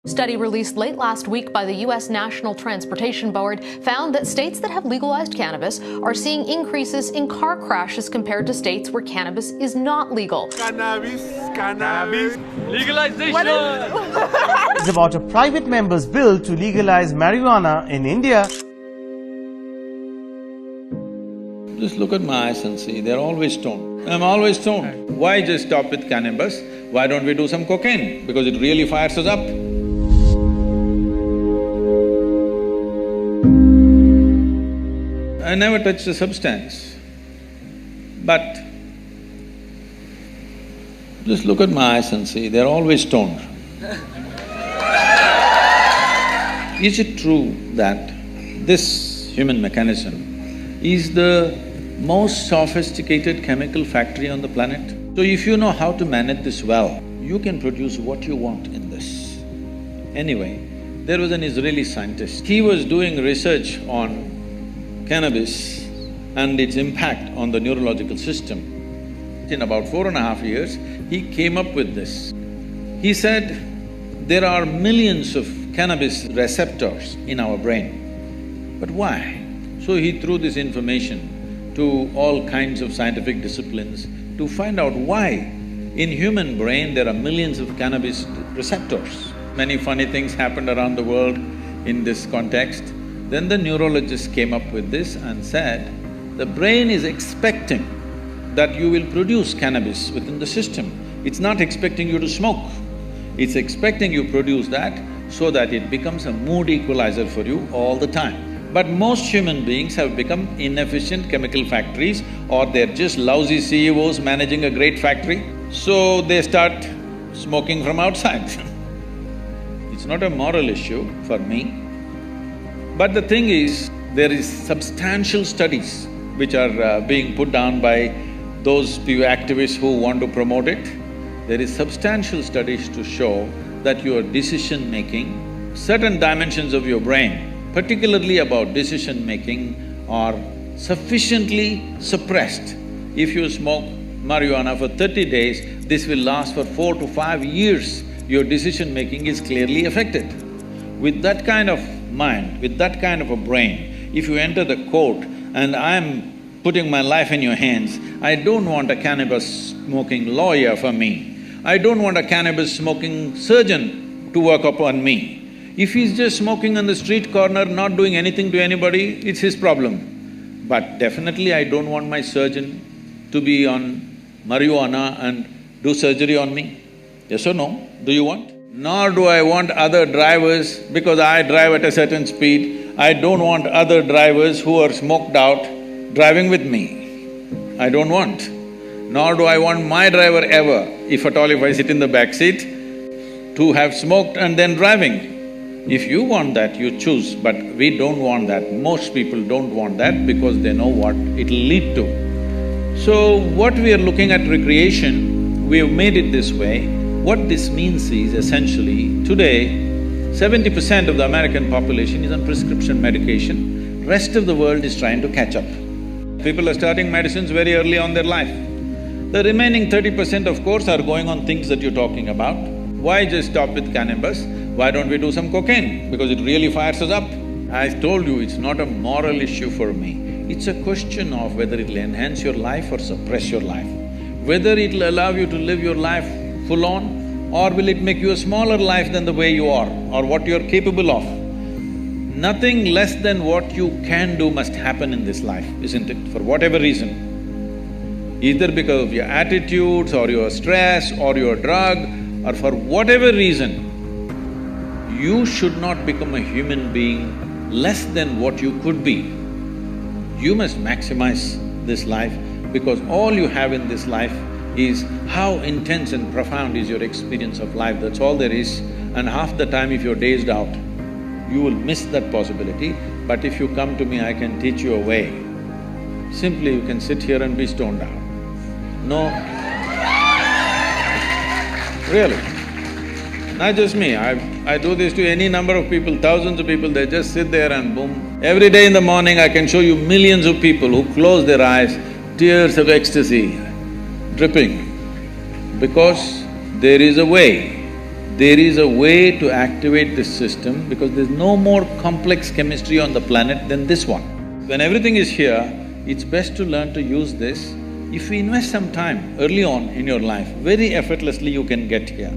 Study released late last week by the U.S. National Transportation Board found that states that have legalized cannabis are seeing increases in car crashes compared to states where cannabis is not legal. Cannabis, legalization! It's about a private member's bill to legalize marijuana in India. Just look at my eyes and see, they're always stoned. I'm always stoned. Why just stop with cannabis? Why don't we do some cocaine? Because it really fires us up. I never touched a substance, but just look at my eyes and see, they're always stoned. Is it true that this human mechanism is the most sophisticated chemical factory on the planet? So if you know how to manage this well, you can produce what you want in this. Anyway, there was an Israeli scientist, he was doing research on cannabis and its impact on the neurological system. In about 4.5 years, he came up with this. He said, there are millions of cannabis receptors in our brain, but why? So he threw this information to all kinds of scientific disciplines to find out why in human brain there are millions of cannabis receptors. Many funny things happened around the world in this context. Then the neurologists came up with this and said, the brain is expecting that you will produce cannabis within the system. It's not expecting you to smoke. It's expecting you produce that so that it becomes a mood equalizer for you all the time. But most human beings have become inefficient chemical factories, or they're just lousy CEOs managing a great factory, so they start smoking from outside. It's not a moral issue for me. But the thing is, there is substantial studies which are being put down by those few activists who want to promote it. There is substantial studies to show that your decision-making, certain dimensions of your brain, particularly about decision-making, are sufficiently suppressed. If you smoke marijuana for 30 days, this will last for 4 to 5 years. Your decision-making is clearly affected. With that kind of mind, with that kind of a brain, if you enter the court and I'm putting my life in your hands, I don't want a cannabis-smoking lawyer for me. I don't want a cannabis-smoking surgeon to work upon me. If he's just smoking on the street corner, not doing anything to anybody, it's his problem. But definitely I don't want my surgeon to be on marijuana and do surgery on me. Yes or no? Do you want? Nor do I want other drivers, because I drive at a certain speed, I don't want other drivers who are smoked out driving with me. I don't want. Nor do I want my driver ever, if at all if I sit in the back seat, to have smoked and then driving. If you want that, you choose, but we don't want that. Most people don't want that because they know what it'll lead to. So, what we are looking at recreation, we have made it this way. What this means is essentially, today, 70% of the American population is on prescription medication, rest of the world is trying to catch up. People are starting medicines very early on their life. The remaining 30% of course are going on things that you're talking about. Why just stop with cannabis? Why don't we do some cocaine? Because it really fires us up. I told you, it's not a moral issue for me. It's a question of whether it'll enhance your life or suppress your life. Whether it'll allow you to live your life full on, or will it make you a smaller life than the way you are, or what you're capable of. Nothing less than what you can do must happen in this life, isn't it? For whatever reason. Either because of your attitudes, or your stress, or your drug, or for whatever reason, you should not become a human being less than what you could be. You must maximize this life, because all you have in this life is how intense and profound is your experience of life, that's all there is. And half the time if you're dazed out, you will miss that possibility. But if you come to me, I can teach you a way. Simply you can sit here and be stoned out. No… Really. Not just me, I do this to any number of people, thousands of people, they just sit there and boom. Every day in the morning I can show you millions of people who close their eyes, tears of ecstasy dripping, because there is a way, there is a way to activate this system because there's no more complex chemistry on the planet than this one. When everything is here, it's best to learn to use this. If you invest some time early on in your life, very effortlessly you can get here.